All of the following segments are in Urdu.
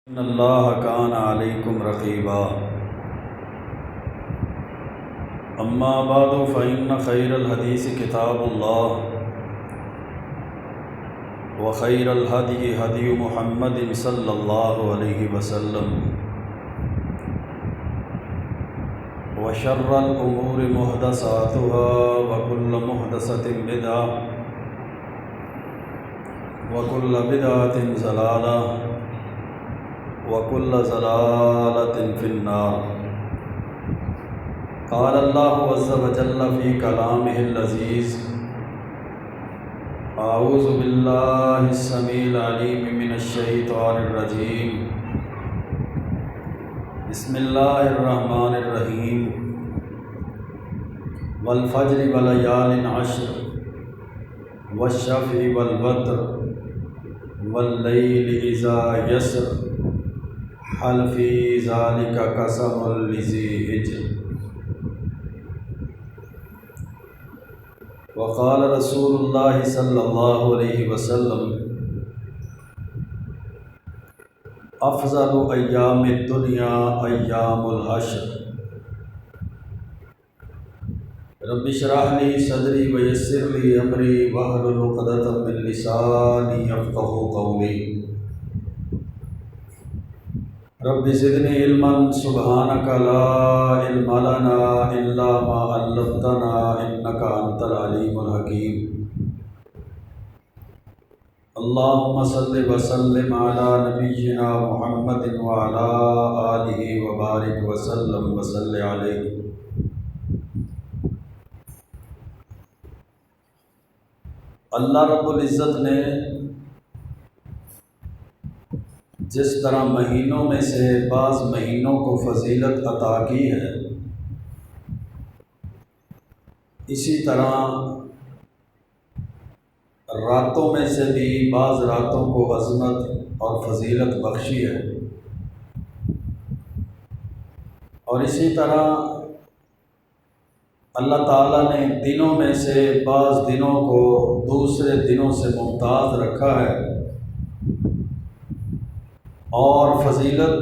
ان اللہ کان علیکم رقیبا اما بعد فإن خیر الحدیث کتاب اللہ وخیر الہدی ہدی محمد صلی اللہ علیہ وسلم وشر الامور محدثاتها وکل محدثۃ بدعہ وکل بدعۃ ضلالہ وَكُلَّ ضَلَالَةٍ فِي النَّارِ قال اللہ عز وجل فی کلامہ العزیز اعوذ باللہ السمیع العلیم من الشیطان الرجیم بسم اللہ الرحمن الرحیم والفجر وليال عشر والشفع والوتر واللیل اذا یسر هل فی ذلک قسم لذی حجر وقال رسول اللہ صلی اللہ علیہ وسلم افضل ایام الدنیا ایام العشر رب اشرح لی صدری ویسر لی امری واحلل عقدۃ من لسانی یفقہوا قولی رب زدنی علما سبحانک لا علم لنا الا ما علمتنا انک انت العلیم الحکیم اللہم صل وسلم علی نبینا محمد وعلی آلہ وبارک وسلم وصلی علیہ۔ اللہ رب العزت نے جس طرح مہینوں میں سے بعض مہینوں کو فضیلت عطا کی ہے، اسی طرح راتوں میں سے بھی بعض راتوں کو عظمت اور فضیلت بخشی ہے، اور اسی طرح اللہ تعالیٰ نے دنوں میں سے بعض دنوں کو دوسرے دنوں سے ممتاز رکھا ہے اور فضیلت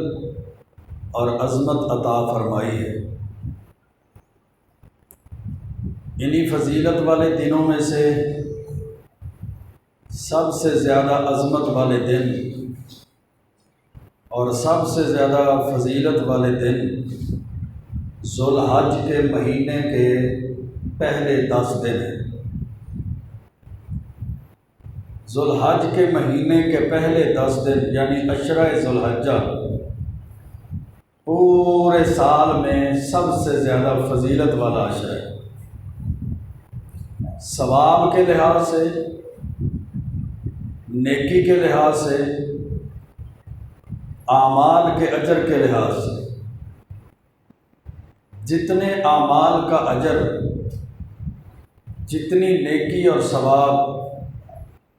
اور عظمت عطا فرمائی ہے۔ انہی فضیلت والے دنوں میں سے سب سے زیادہ عظمت والے دن اور سب سے زیادہ فضیلت والے دن ذو الحج کے مہینے کے پہلے 10 دن ہیں۔ ذو الحج کے مہینے کے پہلے 10 دن یعنی عشرہ ذو الحجہ پورے سال میں سب سے زیادہ فضیلت والا عشرہ ہے، ثواب کے لحاظ سے، نیکی کے لحاظ سے، اعمال کے اجر کے لحاظ سے۔ جتنے اعمال کا اجر، جتنی نیکی اور ثواب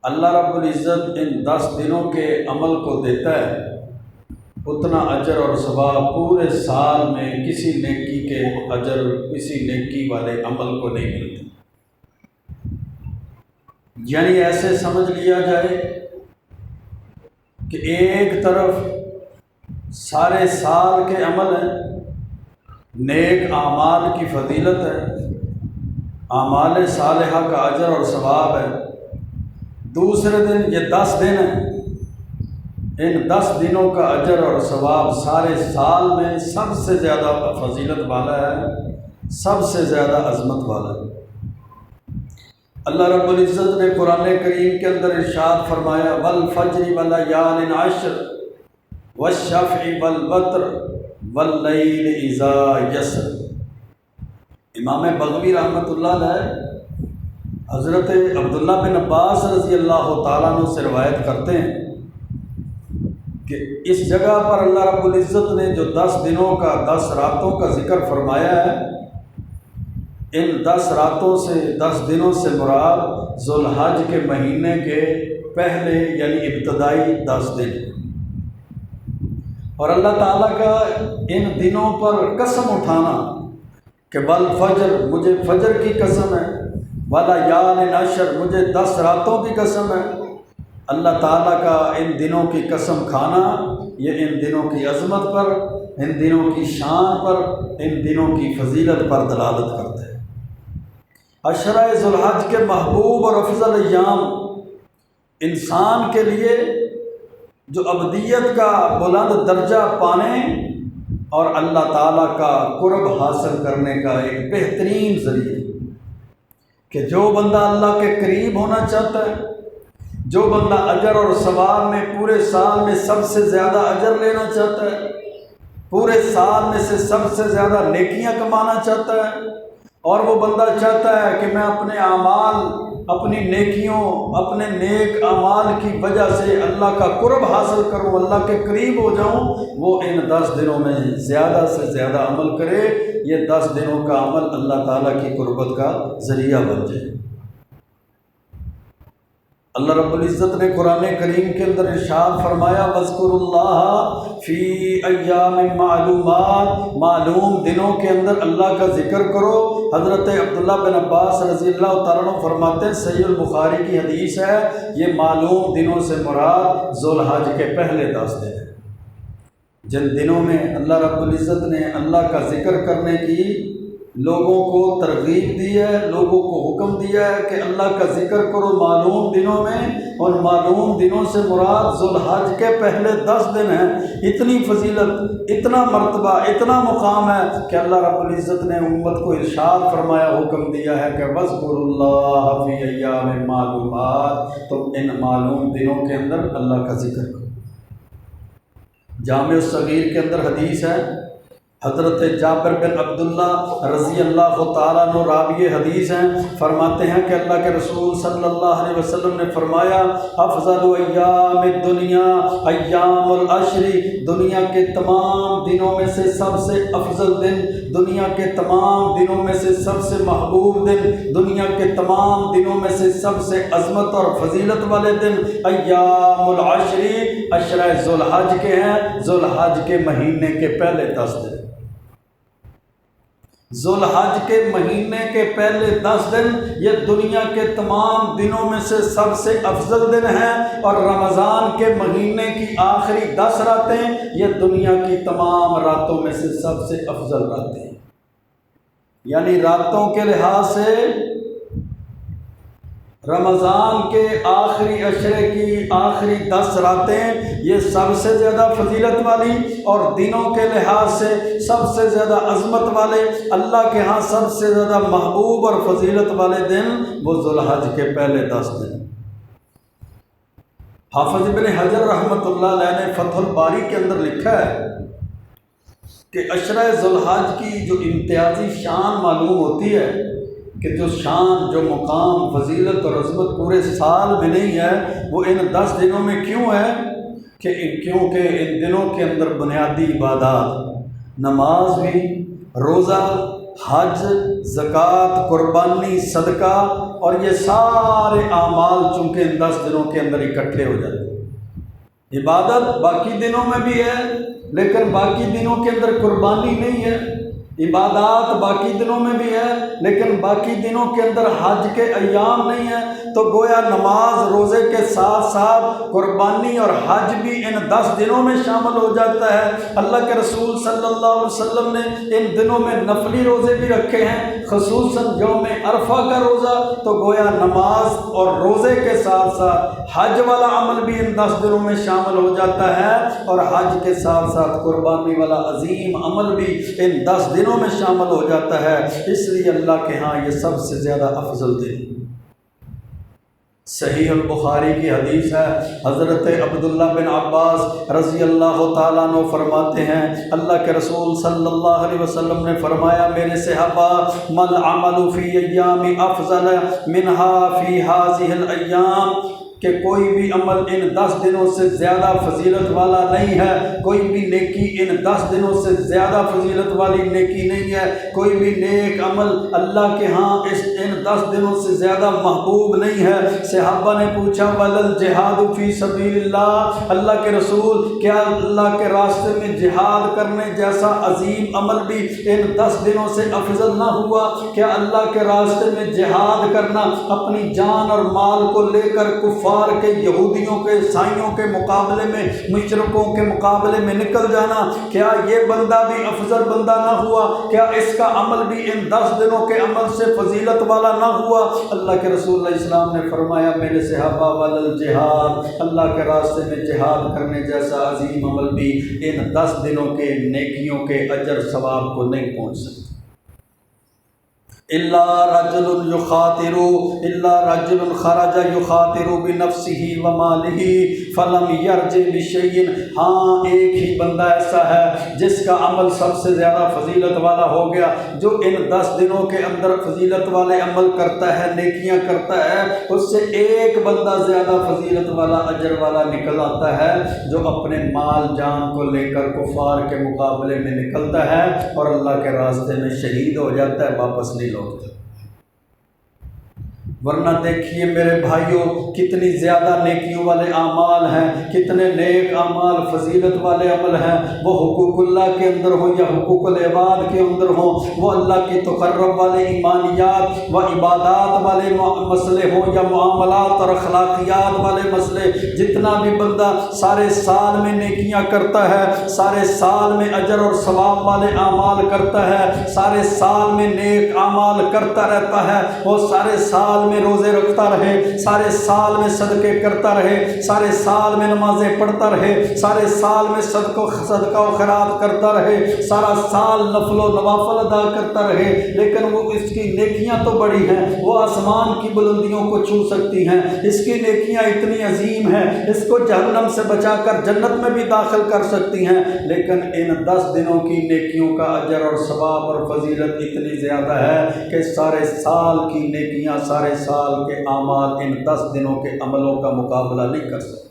اللہ رب العزت ان 10 دنوں کے عمل کو دیتا ہے، اتنا اجر اور ثواب پورے سال میں کسی نیکی کے اجر، کسی نیکی والے عمل کو نہیں ملتا۔ یعنی ایسے سمجھ لیا جائے کہ ایک طرف سارے سال کے عمل ہیں، نیک اعمال کی فضیلت ہے، اعمال صالحہ کا اجر اور ثواب ہے، دوسرے دن یہ 10 دن ہیں، ان 10 دنوں کا اجر اور ثواب سارے سال میں سب سے زیادہ فضیلت والا ہے، سب سے زیادہ عظمت والا ہے۔ اللہ رب العزت نے قرآن کریم کے اندر ارشاد فرمایا والفجر وليال عشر والشفع والوتر واللیل اذا یسر۔ امام بغوی رحمۃ اللہ علیہ حضرت عبداللہ بن عباس رضی اللہ تعالیٰ عنہ سے روایت کرتے ہیں کہ اس جگہ پر اللہ رب العزت نے جو 10 دنوں کا 10 راتوں کا ذکر فرمایا ہے، ان 10 راتوں سے 10 دنوں سے مراد ذو الحج کے مہینے کے پہلے یعنی ابتدائی 10 دن، اور اللہ تعالیٰ کا ان دنوں پر قسم اٹھانا کہ والفجر، مجھے فجر کی قسم ہے، ولیال عشر، مجھے 10 راتوں کی قسم ہے۔ اللہ تعالیٰ کا ان دنوں کی قسم کھانا یہ ان دنوں کی عظمت پر، ان دنوں کی شان پر، ان دنوں کی فضیلت پر دلالت کرتے ہیں۔ عشرہ ذو الحج کے محبوب اور افضل ایام انسان کے لیے جو ابدیت کا بلند درجہ پانے اور اللہ تعالیٰ کا قرب حاصل کرنے کا ایک بہترین ذریعہ، کہ جو بندہ اللہ کے قریب ہونا چاہتا ہے، جو بندہ اجر اور ثواب میں پورے سال میں سب سے زیادہ اجر لینا چاہتا ہے، پورے سال میں سے سب سے زیادہ نیکیاں کمانا چاہتا ہے، اور وہ بندہ چاہتا ہے کہ میں اپنے اعمال، اپنی نیکیوں، اپنے نیک اعمال کی وجہ سے اللہ کا قرب حاصل کروں، اللہ کے قریب ہو جاؤں، وہ ان 10 دنوں میں زیادہ سے زیادہ عمل کرے۔ یہ 10 دنوں کا عمل اللہ تعالیٰ کی قربت کا ذریعہ بن جائے۔ اللہ رب العزت نے قرآن کریم کے اندر ارشاد فرمایا وَاذْكُرُوا اللَّهَ فِي أَيَّامٍ مَّعْلُومَاتٍ، معلوم دنوں کے اندر اللہ کا ذکر کرو۔ حضرت عبداللہ بن عباس رضی اللہ تعالیٰ عنہ فرماتے ہیں، صحیح البخاری کی حدیث ہے، یہ معلوم دنوں سے مراد ذو الحج کے پہلے 10 دن ہیں، جن دنوں میں اللہ رب العزت نے اللہ کا ذکر کرنے کی لوگوں کو ترغیب دی ہے، لوگوں کو حکم دیا ہے کہ اللہ کا ذکر کرو معلوم دنوں میں، اور معلوم دنوں سے مراد ذو الحج کے پہلے 10 دن ہیں۔ اتنی فضیلت، اتنا مرتبہ، اتنا مقام ہے کہ اللہ رب العزت نے امت کو ارشاد فرمایا، حکم دیا ہے کہ وَاذْكُرُوا اللَّهَ فِي أَيَّامٍ مَّعْلُومَاتٍ، تم ان معلوم دنوں کے اندر اللہ کا ذکر کرو۔ جامع الصغیر کے اندر حدیث ہے، حضرت جابر بن عبداللہ رضی اللہ تعالیٰ عنہ راوی حدیث ہیں، فرماتے ہیں کہ اللہ کے رسول صلی اللہ علیہ وسلم نے فرمایا افضل ایام الدنیا ایام العشر، دنیا کے تمام دنوں میں سے سب سے افضل دن، دنیا کے تمام دنوں میں سے سب سے محبوب دن، دنیا کے تمام دنوں میں سے سب سے عظمت اور فضیلت والے دن ایام العشر، عشرہ ذو الحج کے ہیں، ذو الحج کے مہینے کے پہلے 10 دن۔ ذو الحج کے مہینے کے پہلے 10 دن یہ دنیا کے تمام دنوں میں سے سب سے افضل دن ہیں، اور رمضان کے مہینے کی آخری 10 راتیں یہ دنیا کی تمام راتوں میں سے سب سے افضل راتیں ہیں۔ یعنی راتوں کے لحاظ سے رمضان کے آخری عشرے کی آخری 10 راتیں یہ سب سے زیادہ فضیلت والی، اور دنوں کے لحاظ سے سب سے زیادہ عظمت والے، اللہ کے ہاں سب سے زیادہ محبوب اور فضیلت والے دن وہ ذو الحج کے پہلے 10 دن۔ حافظ ابن حجر رحمۃ اللہ علیہ نے فتح الباری کے اندر لکھا ہے کہ عشرہ ذو الحج کی جو امتیازی شان معلوم ہوتی ہے، کہ جو شان، جو مقام، فضیلت اور عظمت پورے سال میں نہیں ہے، وہ ان 10 دنوں میں کیوں ہے؟ کہ کیونکہ ان دنوں کے اندر بنیادی عبادات، نماز بھی، روزہ، حج، زکوٰۃ، قربانی، صدقہ، اور یہ سارے اعمال چونکہ ان 10 دنوں کے اندر اکٹھے ہو جاتے ہیں۔ عبادت باقی دنوں میں بھی ہے، لیکن باقی دنوں کے اندر قربانی نہیں ہے، عبادات باقی دنوں میں بھی ہے، لیکن باقی دنوں کے اندر حج کے ایام نہیں ہے، تو گویا نماز، روزے کے ساتھ ساتھ قربانی اور حج بھی ان 10 دنوں میں شامل ہو جاتا ہے۔ اللہ کے رسول صلی اللہ علیہ وسلم نے ان دنوں میں نفلی روزے بھی رکھے ہیں، خصوصاً یوم عرفہ کا روزہ، تو گویا نماز اور روزے کے ساتھ ساتھ حج والا عمل بھی ان 10 دنوں میں شامل ہو جاتا ہے، اور حج کے ساتھ ساتھ قربانی والا عظیم عمل بھی ان 10 دنوں میں شامل ہو جاتا ہے۔ اس لیے اللہ کے ہاں یہ سب سے زیادہ افضل دن۔ صحیح البخاری کی حدیث ہے، حضرت عبداللہ بن عباس رضی اللہ تعالیٰ عنہ فرماتے ہیں، اللہ کے رسول صلی اللہ علیہ وسلم نے فرمایا، میرے صحابہ، مل عمل فی ایام افضل منہا فی ہذہ الایام، کہ کوئی بھی عمل ان 10 دنوں سے زیادہ فضیلت والا نہیں ہے، کوئی بھی نیکی ان 10 دنوں سے زیادہ فضیلت والی نیکی نہیں ہے، کوئی بھی نیک عمل اللہ کے ہاں ان 10 دنوں سے زیادہ محبوب نہیں ہے۔ صحابہ نے پوچھا ولل جہاد فی سبیل اللہ، اللہ کے رسول، کیا اللہ کے راستے میں جہاد کرنے جیسا عظیم عمل بھی ان 10 دنوں سے افضل نہ ہوا؟ کیا اللہ کے راستے میں جہاد کرنا، اپنی جان اور مال کو لے کر کفار کفار کے، یہودیوں کے، عیسائیوں کے مقابلے میں، مشرکوں کے مقابلے میں نکل جانا، کیا یہ بندہ بھی افضل بندہ نہ ہوا؟ کیا اس کا عمل بھی ان 10 دنوں کے عمل سے فضیلت والا نہ ہوا؟ اللہ کے رسول علیہ السلام نے فرمایا میرے صحابہ والجہاد، اللہ کے راستے میں جہاد کرنے جیسا عظیم عمل بھی ان 10 دنوں کے نیکیوں کے اجر ثواب کو نہیں پہنچ سکتا۔ الا رجل یخاطر، الا رجل خرج یخاطر بنفسه وماله فلم یرجع بشیء، ہاں ایک ہی بندہ ایسا ہے جس کا عمل سب سے زیادہ فضیلت والا ہو گیا، جو ان 10 دنوں کے اندر فضیلت والے عمل کرتا ہے، نیکیاں کرتا ہے، اس سے ایک بندہ زیادہ فضیلت والا اجر والا نکل آتا ہے، جو اپنے مال جان کو لے کر کفار کے مقابلے میں نکلتا ہے اور اللہ کے راستے میں شہید ہو جاتا ہے، واپس نہیں لوٹتا۔ ورنہ دیکھیے میرے بھائیوں، کتنی زیادہ نیکیوں والے اعمال ہیں، کتنے نیک اعمال فضیلت والے عمل ہیں، وہ حقوق اللہ کے اندر ہوں یا حقوق العباد کے اندر ہوں، وہ اللہ کی تقرب والے ایمانیات و عبادات والے مسئلے ہوں یا معاملات اور اخلاقیات والے مسئلے، جتنا بھی بندہ سارے سال میں نیکیاں کرتا ہے، سارے سال میں اجر اور ثواب والے اعمال کرتا ہے، سارے سال میں نیک اعمال کرتا رہتا ہے، وہ سارے سال میں روزے رکھتا رہے، سارے سال میں صدقے کرتا رہے، سارے سال میں نمازیں پڑھتا رہے، سارے سال میں صدقہ و خیرات کرتا رہے، سارا سال نفل و نوافل ادا کرتا رہے، لیکن وہ اس کی نیکیاں تو بڑی ہیں، وہ آسمان کی بلندیوں کو چھو سکتی ہیں، اس کی نیکیاں اتنی عظیم ہیں، اس کو جہنم سے بچا کر جنت میں بھی داخل کر سکتی ہیں، لیکن ان 10 دنوں کی نیکیوں کا اجر اور ثواب اور فضیلت اتنی زیادہ ہے کہ سارے سال کی نیکیاں، سارے سال کے اعمال ان 10 دنوں کے عملوں کا مقابلہ نہیں کر سکتے۔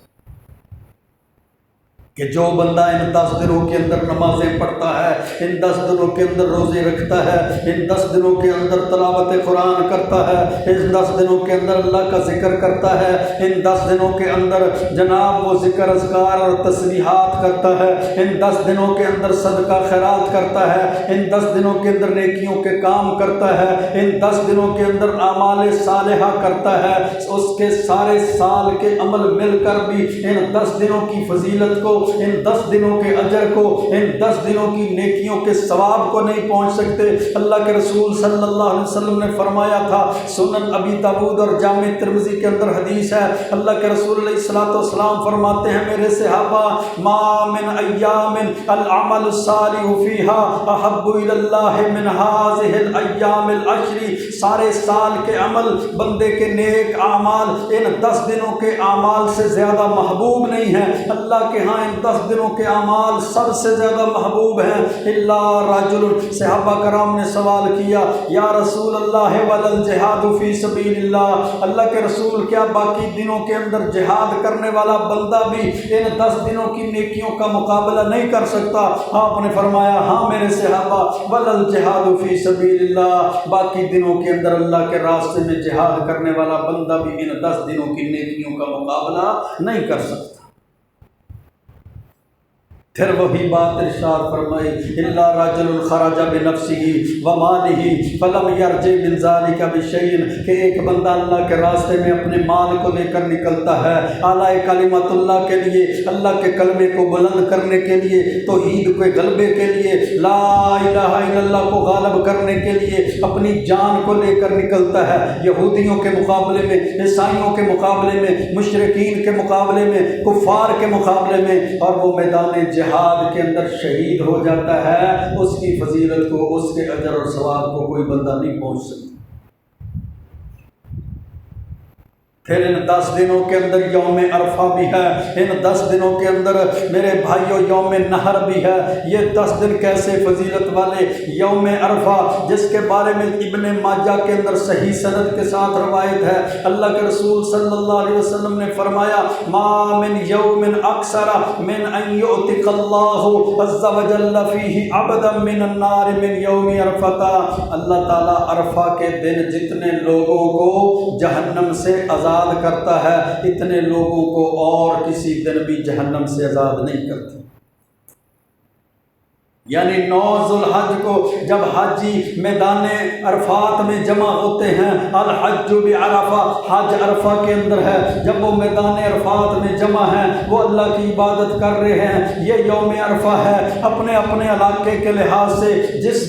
کہ جو بندہ ان 10 دنوں کے اندر نمازیں پڑھتا ہے، ان 10 دنوں کے اندر روزے رکھتا ہے، ان 10 دنوں کے اندر تلاوت قرآن کرتا ہے، ان 10 دنوں کے اندر اللہ کا ذکر کرتا ہے، ان 10 دنوں کے اندر جناب وہ ذکر اذکار اور تسبیحات کرتا ہے، ان 10 دنوں کے اندر صدقہ خیرات کرتا ہے، ان 10 دنوں کے اندر نیکیوں کے کام کرتا ہے، ان 10 دنوں کے اندر اعمال صالحہ کرتا ہے، اس کے سارے سال کے عمل مل کر بھی ان 10 دنوں کی فضیلت کو، ان 10 دنوں کے اجر کو، ان 10 دنوں کی نیکیوں کے ثواب کو نہیں پہنچ سکتے۔ اللہ کے رسول صلی اللہ علیہ وسلم نے فرمایا تھا، سنن ابی داؤد اور جامع ترمذی کے اندر حدیث ہے، اللہ کے رسول علیہ الصلوۃ والسلام فرماتے ہیں میرے صحابہ، ما من ایام العمل الصالح فیها احب الی اللہ من هذه الايام العشر، سارے سال کے عمل، بندے کے نیک اعمال ان 10 دنوں کے اعمال سے زیادہ محبوب نہیں ہیں، اللہ کے ہاں ان 10 دنوں کے اعمال سب سے زیادہ محبوب ہیں۔ الا رجل، صحابہ کرام نے سوال کیا یا رسول اللہ والجہاد فی سبیل اللہ، اللہ کے رسول کیا باقی دنوں کے اندر جہاد کرنے والا بندہ بھی ان 10 دنوں کی نیکیوں کا مقابلہ نہیں کر سکتا؟ آپ نے فرمایا ہاں میرے صحابہ، والجہاد فی سبیل اللہ، باقی دنوں کے اندر اللہ کے راستے میں جہاد کرنے والا بندہ بھی ان 10 دنوں کی نیکیوں کا مقابلہ نہیں کر سکتا۔ پھر وہی بات ارشاد فرمائی، الا رجل خرج بنفسه وماله فلم يرجع من ذلك بشيء، کہ ایک بندہ اللہ کے راستے میں اپنے مال کو لے کر نکلتا ہے، اعلیٰ کلمت اللہ کے لیے، اللہ کے کلمے کو بلند کرنے کے لیے، توحید کے غلبے کے لیے، لا الہ الا اللہ کو غالب کرنے کے لیے اپنی جان کو لے کر نکلتا ہے، یہودیوں کے مقابلے میں، عیسائیوں کے مقابلے میں، مشرکین کے مقابلے میں، کفار کے مقابلے میں، اور وہ میدان جہاد کے اندر شہید ہو جاتا ہے، اس کی فضیلت کو، اس کے اجر اور ثواب کو کوئی بندہ نہیں پہنچ سکتا۔ پھر ان 10 دنوں کے اندر یوم عرفہ بھی ہے، ان 10 دنوں کے اندر میرے بھائیوں یوم نحر بھی ہے۔ یہ 10 دن کیسے فضیلت والے، یوم عرفہ جس کے بارے میں ابن ماجہ کے اندر صحیح سند کے ساتھ روایت ہے، اللہ کے رسول صلی اللہ علیہ وسلم نے فرمایا، ما من یوم اکثر من ان یعتق اللہ عز وجل فیہ عبدا من النار من یوم عرفہ، اللہ تعالیٰ عرفہ کے دن جتنے لوگوں کو جہنم سے آزاد کرتا ہے، اتنے لوگوں کو اور کسی دن بھی جہنم سے آزاد نہیں کرتا۔ یعنی 9 ذوالحج کو جب حاجی میدان عرفات میں جمع ہوتے ہیں، الحج بعرفہ، حج عرفہ کے اندر ہے، جب وہ میدان عرفات میں جمع ہیں، وہ اللہ کی عبادت کر رہے ہیں، یہ یوم عرفہ ہے۔ اپنے اپنے علاقے کے لحاظ سے جس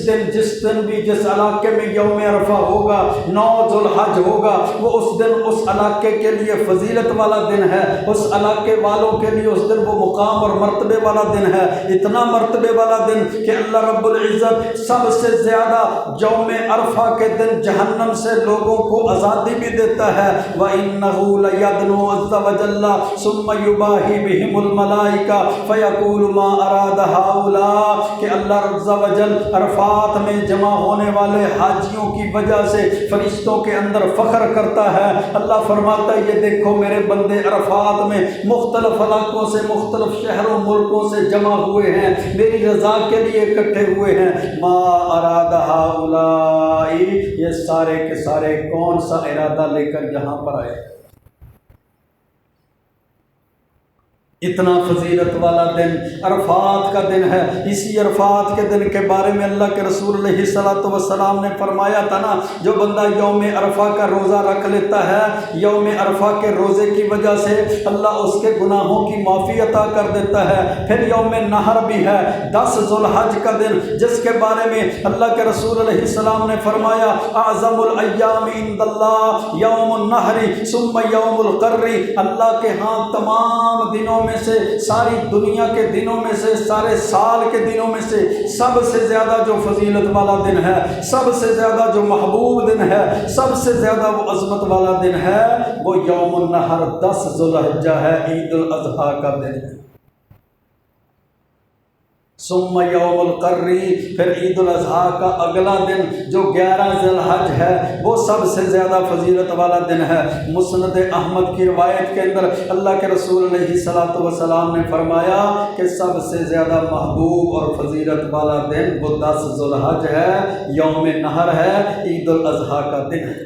دن بھی جس علاقے میں یوم عرفہ ہوگا، 9 ذوالحج ہوگا، وہ اس دن اس علاقے کے لیے فضیلت والا دن ہے، اس علاقے والوں کے لیے اس دن وہ مقام اور مرتبے والا دن ہے، اتنا مرتبے والا دن کہ اللہ رب العزت سب سے زیادہ یوم عرفہ کے دن جہنم سے لوگوں کو آزادی بھی دیتا ہے۔ وَإِنَّهُ لَيَدْنُو عَزَّ وَجَلَّ ثُمَّ يُبَاهِي بِهِمُ الْمَلَائِكَةُ فَيَقُولُ مَا أَرَادَ هَؤُلَاءِ کہ اللہ عز وجل عرفات میں جمع ہونے والے حاجیوں کی وجہ سے فرشتوں کے اندر فخر کرتا ہے۔ اللہ فرماتا ہے یہ دیکھو میرے بندے عرفات میں مختلف علاقوں سے، مختلف شہروں ملکوں سے جمع ہوئے ہیں، میری رضا کے لیے اکٹھے ہوئے ہیں۔ ما اراد ہؤلاء، یہ سارے کے سارے کون سا ارادہ لے کر یہاں پر آئے؟ اتنا فضیلت والا دن عرفات کا دن ہے۔ اسی عرفات کے دن کے بارے میں اللہ کے رسول علیہ الصلوۃ والسلام نے فرمایا تھا نا، جو بندہ یوم عرفہ کا روزہ رکھ لیتا ہے، یوم عرفہ کے روزے کی وجہ سے اللہ اس کے گناہوں کی معافی عطا کر دیتا ہے۔ پھر یوم نحر بھی ہے، 10 ذوالحج کا دن، جس کے بارے میں اللہ کے رسول علیہ السلام نے فرمایا اعظم الایام عند اللہ یوم النحر ثم یوم القر، اللہ کے ہاں تمام دنوں میں سے، ساری دنیا کے دنوں میں سے، سارے سال کے دنوں میں سے سب سے زیادہ جو فضیلت والا دن ہے، سب سے زیادہ جو محبوب دن ہے، سب سے زیادہ وہ عظمت والا دن ہے، وہ یوم النحر 10 ذوالحجہ ہے، عید الاضحیٰ کا دن ہے۔ ثم یوم القر، پھر عید الاضحیٰ کا اگلا دن جو 11 ذی الحج ہے، وہ سب سے زیادہ فضیلت والا دن ہے۔ مسند احمد کی روایت کے اندر اللہ کے رسول علیہ الصلوۃ والسلام نے فرمایا کہ سب سے زیادہ محبوب اور فضیلت والا دن وہ 10 ذی الحج ہے، یوم نحر ہے، عید الاضحیٰ کا دن ہے۔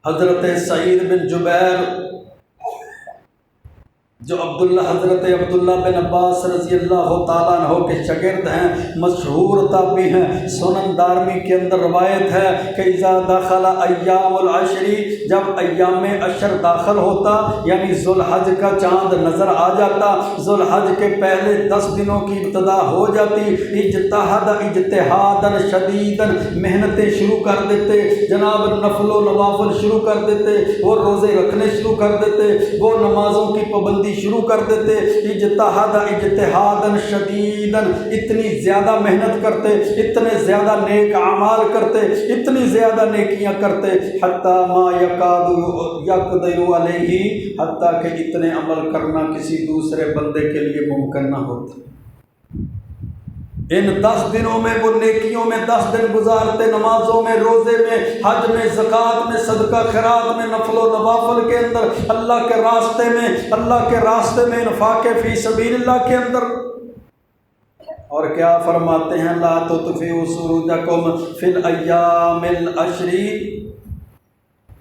حضرت سعید بن جبیر جو حضرت عبداللہ بن عباس رضی اللہ تعالیٰ عنہ کے شاگرد ہیں، مشہور تابعی ہیں، سنن دارمی کے اندر روایت ہے کہ اذا دخل ایام العشر، جب ایام عشر داخل ہوتا، یعنی ذوالحج کا چاند نظر آ جاتا، ذوالحج کے پہلے 10 دنوں کی ابتدا ہو جاتی، اجتہد اجتہادا شدیدا، محنتیں شروع کر دیتے جناب، نفل و نوافل شروع کر دیتے، وہ روزے رکھنے شروع کر دیتے، وہ نمازوں کی پابندی شروع کر دیتے، اجتہاد اجتہادا شدیدا، اتنی زیادہ محنت کرتے، اتنے زیادہ نیک اعمال کرتے، اتنی زیادہ نیکیاں کرتے، حتی ما یکاد یقدر علیہ، حتیٰ کہ اتنے عمل کرنا کسی دوسرے بندے کے لیے ممکن نہ ہوتا۔ ان 10 دنوں میں وہ نیکیوں میں 10 دن گزارتے، نمازوں میں، روزے میں، حج میں، زکوٰۃ میں، صدقہ خیرات میں، نفل و نوافل کے اندر، اللہ کے راستے میں انفاق فی سبیل اللہ کے اندر۔ اور کیا فرماتے ہیں، لا تطفئوا سروجکم فی الایام العشر،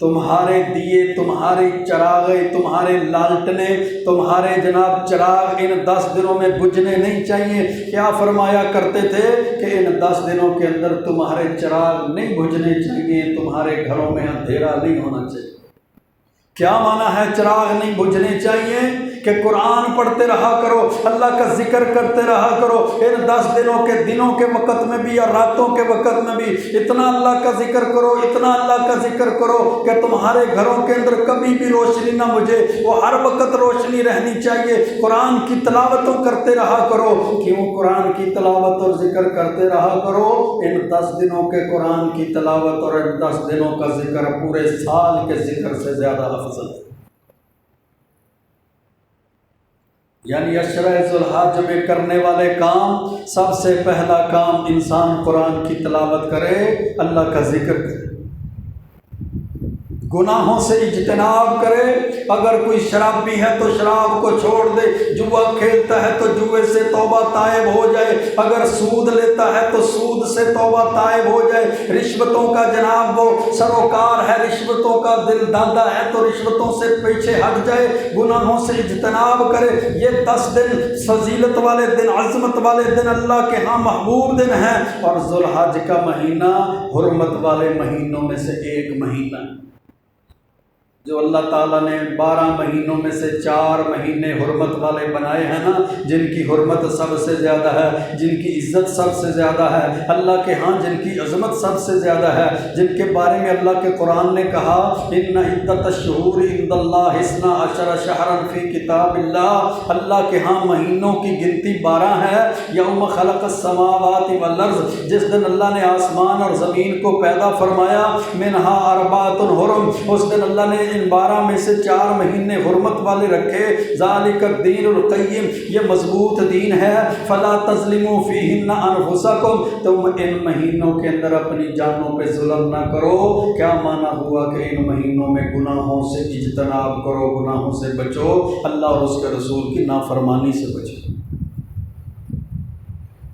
تمہارے دیے، تمہارے چراغے، تمہارے لالٹنے، تمہارے جناب چراغ ان 10 دنوں میں بجھنے نہیں چاہیے۔ کیا فرمایا کرتے تھے کہ ان 10 دنوں کے اندر تمہارے چراغ نہیں بجھنے چاہیے، تمہارے گھروں میں اندھیرا نہیں ہونا چاہیے۔ کیا معنی ہے چراغ نہیں بجھنے چاہیے؟ کہ قرآن پڑھتے رہا کرو، اللہ کا ذکر کرتے رہا کرو، ان 10 دنوں کے وقت میں بھی اور راتوں کے وقت میں بھی اتنا اللہ کا ذکر کرو، اتنا اللہ کا ذکر کرو کہ تمہارے گھروں کے اندر کبھی بھی روشنی نہ بجھے، وہ ہر وقت روشنی رہنی چاہیے۔ قرآن کی تلاوتوں کرتے رہا کرو، کیوں قرآن کی تلاوت اور ذکر کرتے رہا کرو، ان 10 دنوں کے قرآن کی تلاوت اور ان 10 دنوں کا ذکر پورے سال کے ذکر سے زیادہ افضل ہے۔ یعنی عشرہ ذوالحج میں کرنے والے کام، سب سے پہلا کام انسان قرآن کی تلاوت کرے، اللہ کا ذکر کرے۔ گناہوں سے اجتناب کرے۔ اگر کوئی شرابی ہے تو شراب کو چھوڑ دے، جوا کھیلتا ہے تو جوے سے توبہ طائب ہو جائے، اگر سود لیتا ہے تو سود سے توبہ طائب ہو جائے، رشوتوں کا جناب وہ سروکار ہے، رشوتوں کا دل دادا ہے تو رشوتوں سے پیچھے ہٹ جائے، گناہوں سے اجتناب کرے۔ یہ 10 دن فضیلت والے دن، عظمت والے دن، اللہ کے ہاں محبوب دن ہیں، اور ذوالحج کا مہینہ حرمت والے مہینوں میں سے ایک مہینہ ہے۔ جو اللہ تعالیٰ نے 12 مہینوں میں سے 4 مہینے حرمت والے بنائے ہیں نا، جن کی حرمت سب سے زیادہ ہے، جن کی عزت سب سے زیادہ ہے اللہ کے ہاں، جن کی عظمت سب سے زیادہ ہے، جن کے بارے میں اللہ کے قرآن نے کہا ان عدت الشہور عند اللہ 12 شہرا فی کتاب اللہ، اللہ کے ہاں مہینوں کی گنتی 12 ہے۔ یوم خلق السماوات والارض، جس دن اللہ نے آسمان اور زمین کو پیدا فرمایا، منہا اربعۃ حرم، اس دن اللہ نے ان 12 میں سے 4 مہینے حرمت والے رکھے۔ ذالک الدین القیم، یہ مضبوط دین ہے۔ فلا تظلموا فیہن انفسکم، تم ان مہینوں کے اندر اپنی جانوں پہ ظلم نہ کرو۔ کیا معنی ہوا کہ ان مہینوں میں گناہوں سے اجتناب کرو، گناہوں سے بچو، اللہ اور اس کے رسول کی نافرمانی سے بچو۔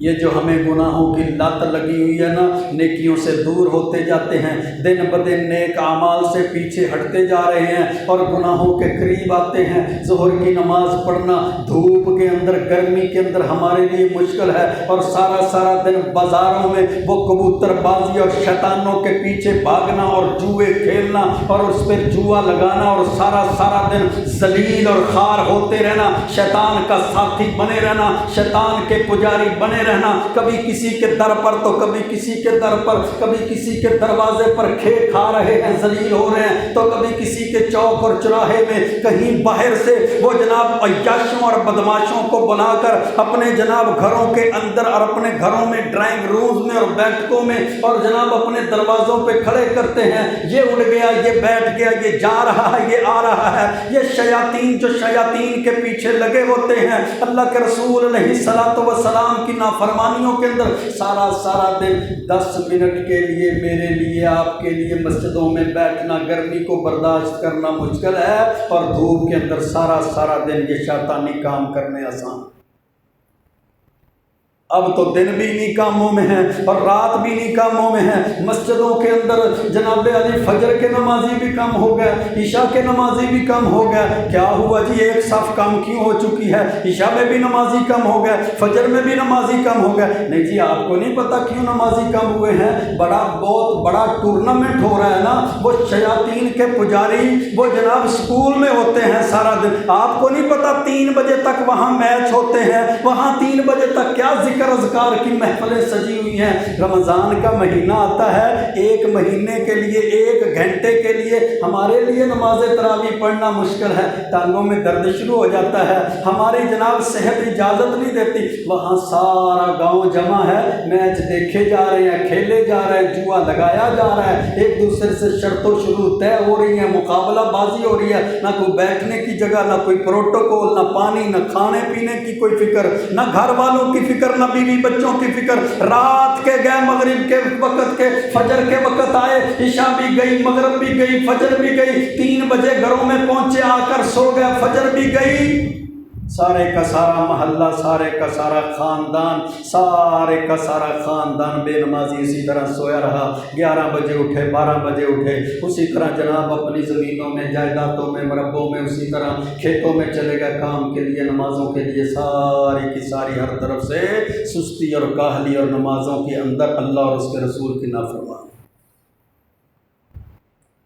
یہ جو ہمیں گناہوں کی لت لگی ہوئی ہے نا، نیکیوں سے دور ہوتے جاتے ہیں، دن بدن نیک اعمال سے پیچھے ہٹتے جا رہے ہیں اور گناہوں کے قریب آتے ہیں۔ ظہر کی نماز پڑھنا دھوپ کے اندر، گرمی کے اندر ہمارے لیے مشکل ہے، اور سارا دن بازاروں میں وہ کبوتر بازی اور شیطانوں کے پیچھے بھاگنا اور جوئے کھیلنا اور اس پہ جوا لگانا اور سارا دن ذلیل اور خوار ہوتے رہنا، شیطان کا ساتھی بنے رہنا، شیطان کے پجاری بنے رہنا، کبھی کسی کے در پر تو کبھی کسی کے در پر، کبھی کسی کے دروازے پر کھے کھا رہے ہیں، ذلیل ہو رہے ہیں، تو کبھی کسی کے چوک اور چوراہے میں کہیں باہر سے وہ جناب عیاشوں اور بدماشوں کو بلا کر اپنے جناب گھروں کے اندر اور اپنے گھروں میں ڈرائنگ رومز میں اور بیٹھکوں میں اور جناب اپنے دروازوں پہ کھڑے کرتے ہیں، یہ اڑ گیا، یہ بیٹھ گیا، یہ جا رہا ہے، یہ آ رہا ہے، یہ شیاطین جو شیاطین کے پیچھے لگے ہوتے ہیں۔ اللہ کے رسول علیہ الصلوۃ والسلام کی فرمانیوں کے اندر سارا دن 10 منٹ کے لیے میرے لیے، آپ کے لیے مسجدوں میں بیٹھنا، گرمی کو برداشت کرنا مشکل ہے، اور دھوپ کے اندر سارا دن یہ شیطانی کام کرنے آسان۔ اب تو دن بھی انہی کاموں میں ہیں اور رات بھی انہی کاموں میں ہیں۔ مسجدوں کے اندر جناب علی فجر کے نمازی بھی کم ہو گئے، عشاء کے نمازی بھی کم ہو گئے۔ کیا ہوا جی؟ ایک صف کم کیوں ہو چکی ہے؟ عشاء میں بھی نمازی کم ہو گئے، فجر میں بھی نمازی کم ہو گئے۔ نہیں جی، آپ کو نہیں پتا کیوں نمازی کم ہوئے ہیں؟ بہت بڑا ٹورنامنٹ ہو رہا ہے نا، وہ شیاطین کے پجاری وہ جناب اسکول میں ہوتے ہیں سارا دن۔ آپ کو نہیں پتا 3 بجے تک وہاں میچ ہوتے ہیں، وہاں 3 بجے تک کیا ذکر اذکار کی محفلیں سجی ہوئی ہیں۔ رمضان کا مہینہ آتا ہے، 1 مہینے کے لیے 1 گھنٹے کے لیے ہمارے لیے نماز تراویح پڑھنا مشکل ہے، ٹانگوں میں درد شروع ہو جاتا ہے، ہماری جناب صحت اجازت نہیں دیتی۔ وہاں سارا گاؤں جمع ہے، میچ دیکھے جا رہے ہیں، کھیلے جا رہے ہیں، جوا لگایا جا رہا ہے، ایک دوسرے سے شرط و شروط طے ہو رہی ہیں، مقابلہ بازی ہو رہی ہے، نہ کوئی بیٹھنے کی جگہ، نہ کوئی پروٹوکول، نہ پانی، نہ کھانے پینے کی کوئی فکر، نہ گھر والوں کی فکر، نہ بیوی بچوں کی فکر۔ رات کے گئے، مغرب کے وقت کے، فجر کے وقت آئے، عشاء بھی گئی، مغرب بھی گئی، فجر بھی گئی، 3 بجے گھروں میں پہنچے، آ کر سو گئے، فجر بھی گئی۔ سارے کا سارا محلہ، سارے کا سارا خاندان، سارے کا سارا خاندان بے نمازی اسی طرح سویا رہا۔ 11 بجے اٹھے، 12 بجے اٹھے، اسی طرح جناب اپنی زمینوں میں، جائیدادوں میں، مربوں میں، اسی طرح کھیتوں میں چلے گئے کام کے لیے، نمازوں کے لیے، ساری کی ساری ہر طرف سے سستی اور کاہلی، اور نمازوں کے اندر اللہ اور اس کے رسول کی نافرمانی۔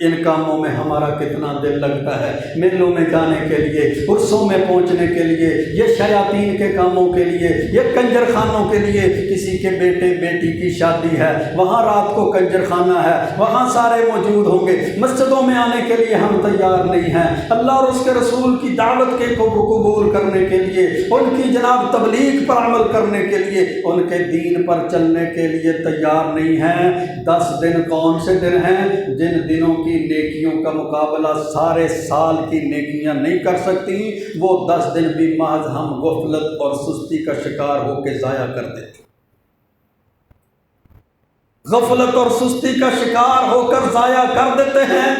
ان کاموں میں ہمارا کتنا دل لگتا ہے، میلوں میں جانے کے لیے، عرسوں میں پہنچنے کے لیے، یہ شیاطین کے کاموں کے لیے، یہ کنجر خانوں کے لیے۔ کسی کے بیٹے بیٹی کی شادی ہے، وہاں رات کو کنجر خانہ ہے، وہاں سارے موجود ہوں گے۔ مسجدوں میں آنے کے لیے ہم تیار نہیں ہیں، اللہ اور اس کے رسول کی دعوت کے قبول کرنے کے لیے، ان کی جناب تبلیغ پر عمل کرنے کے لیے، ان کے دین پر چلنے کے لیے تیار نہیں ہیں۔ 10 دن کون سے دن ہیں؟ جن دنوں کی نیکیوں کا مقابلہ سارے سال کی نیکیاں نہیں کر سکتی، وہ 10 دن بھی محض ہم غفلت اور سستی کا شکار ہو کے ضائع کر دیتے، غفلت اور سستی کا شکار ہو کر ضائع کر دیتے ہیں۔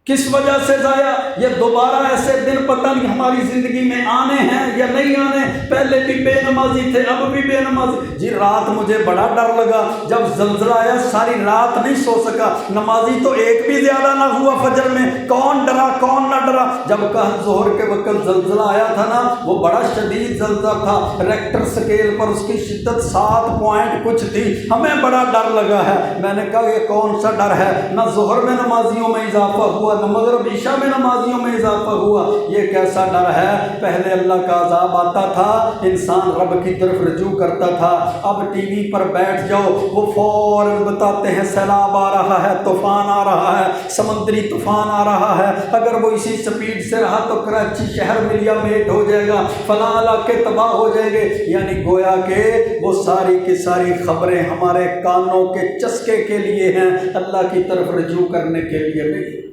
کس وجہ سے ضائع؟ یہ دوبارہ ایسے دن پتہ نہیں ہماری زندگی میں آنے ہیں یا نہیں آنے۔ پہلے بھی بے نمازی تھے، اب بھی بے نمازی۔ جی رات مجھے بڑا ڈر لگا جب زلزلہ آیا، ساری رات نہیں سو سکا۔ نمازی تو ایک بھی زیادہ نہ ہوا فجر میں، کون ڈرا کون نہ ڈرا۔ جب کل ظہر کے وقت زلزلہ آیا تھا نا، وہ بڑا شدید زلزلہ تھا، ریکٹر سکیل پر اس کی شدت 7 پوائنٹ کچھ تھی۔ ہمیں بڑا ڈر لگا ہے۔ میں نے کہا یہ کون سا ڈر ہے؟ نہ ظہر میں نمازیوں میں اضافہ ہوا، نہ مغرب عشاء میں نمازیوں میں اضافہ ہوا۔ یہ کیسا ڈر ہے؟ پہلے اللہ کا عذاب آتا تھا، انسان رب کی طرف رجوع کرتا تھا۔ اب ٹی وی پر بیٹھ جاؤ، وہ فوراً بتاتے ہیں سیلاب آ رہا ہے، طوفان آ رہا ہے، سمندری طوفان آ رہا ہے، اگر وہ اسی سپیڈ سے رہا تو کراچی شہر ملیا میٹ ہو جائے گا، فلاں علاقے تباہ ہو جائیں گے۔ یعنی گویا کہ وہ ساری کی ساری خبریں ہمارے کانوں کے چسکے کے لیے ہیں، اللہ کی طرف رجوع کرنے کے لیے نہیں۔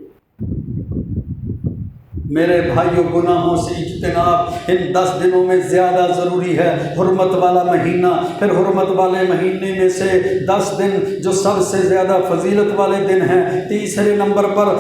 میرے بھائیوں، گناہوں سے اجتناب ان 10 دنوں میں زیادہ ضروری ہے۔ حرمت والا مہینہ، پھر حرمت والے مہینے میں سے 10 دن جو سب سے زیادہ فضیلت والے دن ہیں۔ تیسرے نمبر پر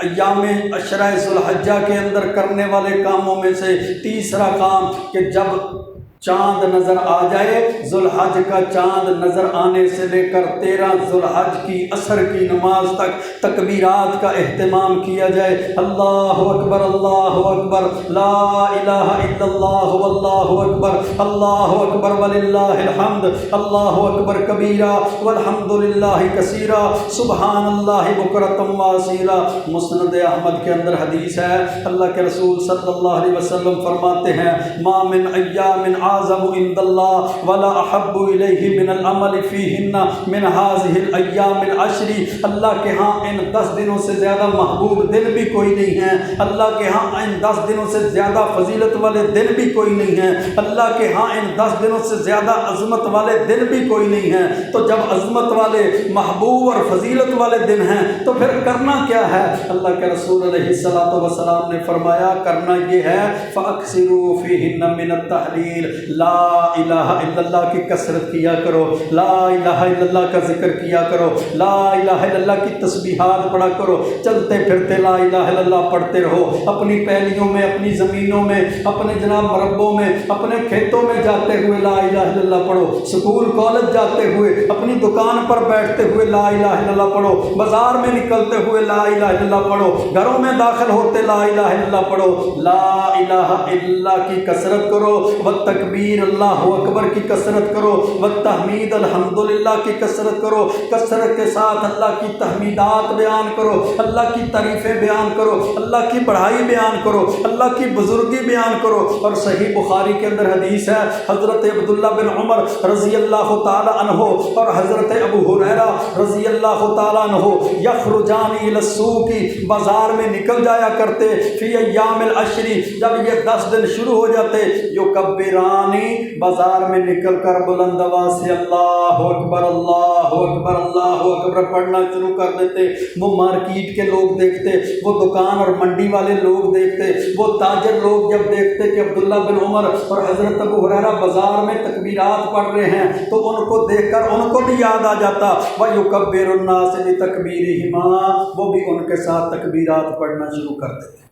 ایام عشرہ ذوالحجہ کے اندر کرنے والے کاموں میں سے تیسرا کام کہ جب چاند نظر آ جائے، ذوالحج کا چاند نظر آنے سے لے کر 13 ذوالحج کی عصر کی نماز تک تکبیرات کا اہتمام کیا جائے۔ اللہ اکبر اللہ اکبر، لا الہ الا اللہ واللہ اکبر، اللہ اکبر وللہ الحمد، اللہ اکبر کبیرہ والحمد للہ کثیرہ، سبحان اللہ بکرۃ واصیلا۔ مسند احمد کے اندر حدیث ہے، اللہ کے رسول صلی اللہ علیہ وسلم فرماتے ہیں، ما من ایام اعظم عند اللہ ولا احب الیہ من العمل فیہن من هذه الايام العشر۔ اللہ کے ہاں ان 10 دنوں سے زیادہ محبوب دن بھی کوئی نہیں ہے، اللہ کے ہاں ان 10 دنوں سے زیادہ فضیلت والے دن بھی کوئی نہیں ہے، اللہ کے ہاں ان 10 دنوں سے زیادہ عظمت والے دن بھی کوئی نہیں ہے۔ تو جب عظمت والے، محبوب اور فضیلت والے دن ہیں تو پھر کرنا کیا ہے؟ اللہ کے رسول علیہ الصلوۃ والسلام نے فرمایا کرنا یہ ہے، فاکثروا فیہن من التحلیل، لا الہ الا اللہ کی کثرت کیا کرو، لا الہ الا اللہ کا ذکر کیا کرو، لا الہ الا اللہ کی تسبیحات پڑھا کرو، چلتے پھرتے لا الہ الا اللہ پڑھتے رہو، اپنی پیلیوں میں، اپنی زمینوں میں، اپنے جناب مربوں میں، اپنے کھیتوں میں جاتے ہوئے لا الہ الا اللہ پڑھو، سکول کالج جاتے ہوئے، اپنی دکان پر بیٹھتے ہوئے لا الہ الا اللہ پڑھو، بازار میں نکلتے ہوئے لا الہ الا اللہ پڑھو، گھروں میں داخل ہوتے لا الہ الا اللہ پڑھو، لا الہ الا اللہ کی کثرت کرو، والتکبیر اللہ اکبر کی کثرت کرو، والتحمید الحمدللہ کی کثرت کرو، کثرت کے ساتھ اللہ کی تحمیدات بیان کرو، اللہ کی تعریفیں بیان کرو، اللہ کی بڑائی بیان کرو، اللہ کی بزرگی بیان کرو۔ اور صحیح بخاری کے اندر حدیث ہے، حضرت عبداللہ بن عمر رضی اللہ تعالی عنہ اور حضرت ابو ہریرہ رضی اللہ تعالی عنہ یخرجان الی السوق، بازار میں نکل جایا کرتے، فی ایام العشر، جب یہ 10 دن شروع ہو جاتے، یکبرانی، بازار میں نکل کر بلند آواز سے اللہ اکبر اللہ اکبر اللہ اکبر پڑھنا شروع کر دیتے۔ وہ مارکیٹ کے لوگ دیکھتے، وہ دکان اور منڈی والے لوگ دیکھتے، وہ تاجر لوگ جب دیکھتے کہ عبداللہ بن عمر اور حضرت ابو ہریرہ بازار میں تکبیرات پڑھ رہے ہیں تو ان کو دیکھ کر ان کو بھی یاد آ جاتا، وَيُكَبِّرُ النَّاسِ بِتَكْبِيرِهِمَا، وہ بھی ان کے ساتھ تکبیرات پڑھنا شروع کر دیتے۔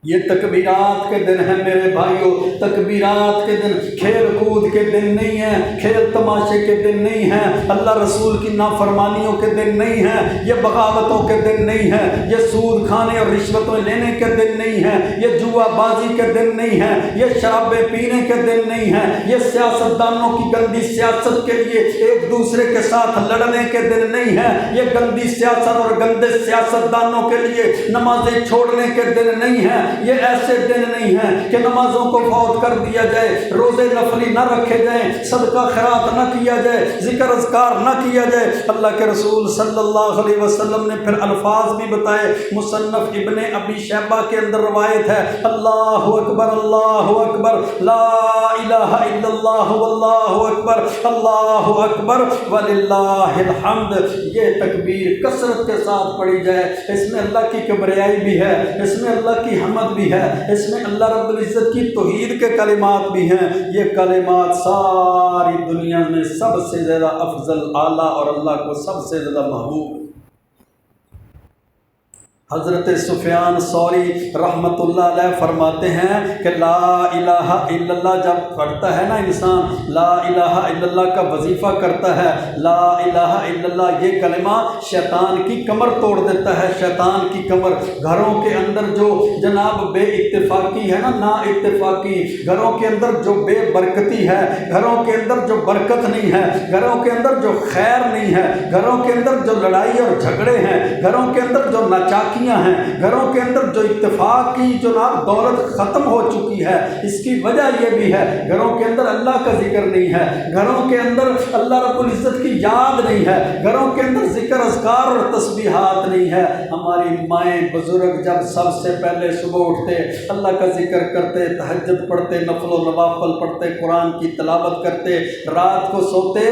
یہ تکبیرات کے دن ہیں میرے بھائیوں، تکبیرات کے دن، کھیل کود کے دن نہیں ہیں، کھیل تماشے کے دن نہیں ہیں، اللہ رسول کی نافرمانیوں کے دن نہیں ہیں، یہ بغاوتوں کے دن نہیں ہیں، یہ سود کھانے اور رشوتیں لینے کے دن نہیں ہیں، یہ جوا بازی کے دن نہیں ہیں، یہ شرابیں پینے کے دن نہیں ہیں، یہ سیاستدانوں کی گندی سیاست کے لیے ایک دوسرے کے ساتھ لڑنے کے دن نہیں ہیں، یہ گندی سیاست اور گندے سیاستدانوں کے لیے نمازیں چھوڑنے کے دن نہیں ہیں، یہ ایسے دن نہیں ہیں کہ نمازوں کو فوت کر دیا جائے، روزے نفلی نہ رکھے جائیں، صدقہ خیرات نہ کیا جائے، ذکر اذکار نہ کیا جائے۔ اللہ کے رسول صلی اللہ علیہ وسلم نے پھر الفاظ بھی بتائے، مصنف ابن ابی شیبہ کے اندر روایت ہے، اللہ اکبر لا الہ الا اللہ واللہ اکبر، اللہ اکبر وللہ الحمد۔ یہ تکبیر کثرت کے ساتھ پڑھی جائے، اس میں اللہ کی کبریائی بھی ہے، اس میں اللہ کی حمد بھی ہے، اس میں اللہ رب العزت کی توحید کے کلمات بھی ہیں۔ یہ کلمات ساری دنیا میں سب سے زیادہ افضل، اعلیٰ اور اللہ کو سب سے زیادہ محبوب۔ حضرت سفیان ثوری رحمۃ اللہ علیہ فرماتے ہیں کہ لا الہ الا اللہ جب پڑھتا ہے نا انسان، لا الہ الا اللہ کا وظیفہ کرتا ہے، لا الہ الا اللہ یہ کلمہ شیطان کی کمر توڑ دیتا ہے، شیطان کی کمر۔ گھروں کے اندر جو جناب بے اتفاقی ہے نا اتفاقی، گھروں کے اندر جو بے برکتی ہے، گھروں کے اندر جو برکت نہیں ہے، گھروں کے اندر جو خیر نہیں ہے، گھروں کے اندر جو لڑائی اور جھگڑے ہیں، گھروں کے اندر جو ناچاکی ہیں، گھروں کے اندر جو اتفاق کی جناب دولت ختم ہو چکی ہے، اس کی وجہ یہ بھی ہے گھروں کے اندر اللہ کا ذکر نہیں ہے، گھروں کے اندر اللہ رب العزت کی یاد نہیں ہے، گھروں کے اندر ذکر اذکار اور تسبیحات نہیں ہے۔ ہماری مائیں بزرگ جب سب سے پہلے صبح اٹھتے اللہ کا ذکر کرتے، تہجد پڑھتے، نفل و نوافل پڑھتے، قرآن کی تلاوت کرتے، رات کو سوتے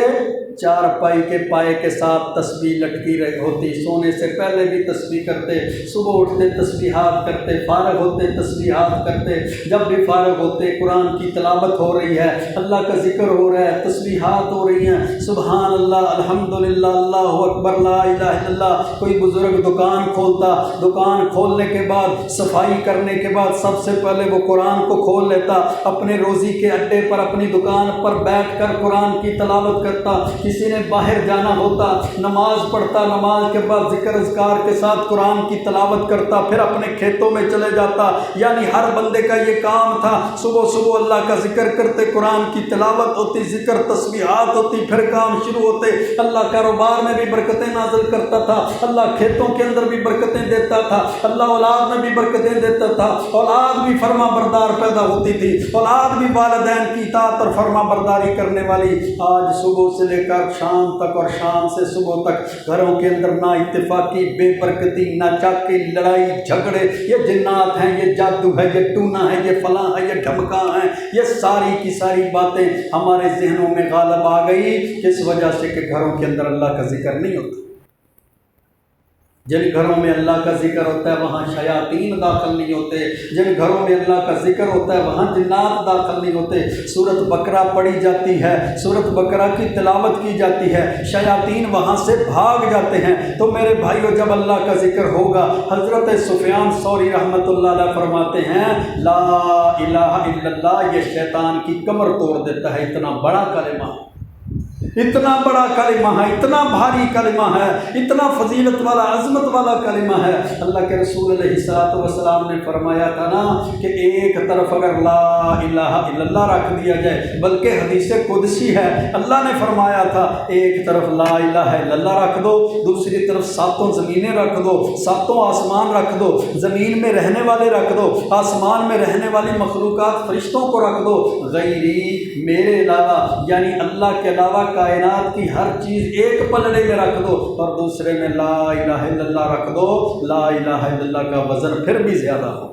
چار پائی کے پائے کے ساتھ تسبیح لٹکی رہی ہوتی، سونے سے پہلے بھی تسبیح کرتے، صبح اٹھتے تسبیحات کرتے، فارغ ہوتے تسبیحات کرتے، جب بھی فارغ ہوتے قرآن کی تلاوت ہو رہی ہے، اللہ کا ذکر ہو رہا ہے، تسبیحات ہو رہی ہیں، سبحان اللہ، الحمدللہ، اللہ اکبر، لا الہ الا اللہ۔ کوئی بزرگ دکان کھولتا، دکان کھولنے کے بعد صفائی کرنے کے بعد سب سے پہلے وہ قرآن کو کھول لیتا، اپنے روزی کے اڈے پر اپنی دکان پر بیٹھ کر قرآن کی تلاوت کرتا۔ کسی نے باہر جانا ہوتا نماز پڑھتا، نماز کے بعد ذکر اذکار کے ساتھ قرآن کی تلاوت کرتا، پھر اپنے کھیتوں میں چلے جاتا۔ یعنی ہر بندے کا یہ کام تھا، صبح صبح اللہ کا ذکر کرتے، قرآن کی تلاوت ہوتی، ذکر تسبیحات ہوتی، پھر کام شروع ہوتے۔ اللہ کاروبار میں بھی برکتیں نازل کرتا تھا، اللہ کھیتوں کے اندر بھی برکتیں دیتا تھا، اللہ اولاد میں بھی برکتیں دیتا تھا، اولاد بھی فرما بردار پیدا ہوتی تھی، اولاد بھی والدین کی اطاعت اور فرما برداری کرنے والی۔ آج صبح سے لے کر شام تک اور شام سے صبح تک گھروں کے اندر نا اتفاقی، بے برکتی، ناچاکی، لڑائی جھگڑے، یہ جنات ہیں، یہ جادو ہے، یہ ٹونا ہے، یہ فلاں ہے، یہ ڈھمکا ہے، یہ ساری کی ساری باتیں ہمارے ذہنوں میں غالب آ گئی، کس وجہ سے کہ گھروں کے اندر اللہ کا ذکر نہیں ہوتا۔ جن گھروں میں اللہ کا ذکر ہوتا ہے وہاں شیاطین داخل نہیں ہوتے، جن گھروں میں اللہ کا ذکر ہوتا ہے وہاں جنات داخل نہیں ہوتے۔ سورۃ بقرہ پڑھی جاتی ہے، سورۃ بقرہ کی تلاوت کی جاتی ہے، شیاطین وہاں سے بھاگ جاتے ہیں۔ تو میرے بھائیو جب اللہ کا ذکر ہوگا، حضرت سفیان ثوری رحمۃ اللہ علیہ فرماتے ہیں لا الہ الا اللہ یہ شیطان کی کمر توڑ دیتا ہے۔ اتنا بڑا کلمہ، اتنا بڑا کلمہ ہے، اتنا بھاری کلمہ ہے، اتنا فضیلت والا، عظمت والا کلمہ ہے۔ اللہ کے رسول علیہ الصلوۃ والسلام نے فرمایا تھا نا کہ ایک طرف اگر لا الہ الا اللہ رکھ دیا جائے، بلکہ حدیث قدسی ہے، اللہ نے فرمایا تھا ایک طرف لا الہ الا اللہ رکھ دو، دوسری طرف ساتوں زمینیں رکھ دو، ساتوں آسمان رکھ دو، زمین میں رہنے والے رکھ دو، آسمان میں رہنے والی مخلوقات فرشتوں کو رکھ دو، غیری میرے علاوہ یعنی اللہ کے علاوہ کائنات کی ہر چیز ایک پلڑے میں رکھ دو اور دوسرے میں لا الہ الا اللہ رکھ دو، لا الہ الا اللہ کا وزن پھر بھی زیادہ ہوگا۔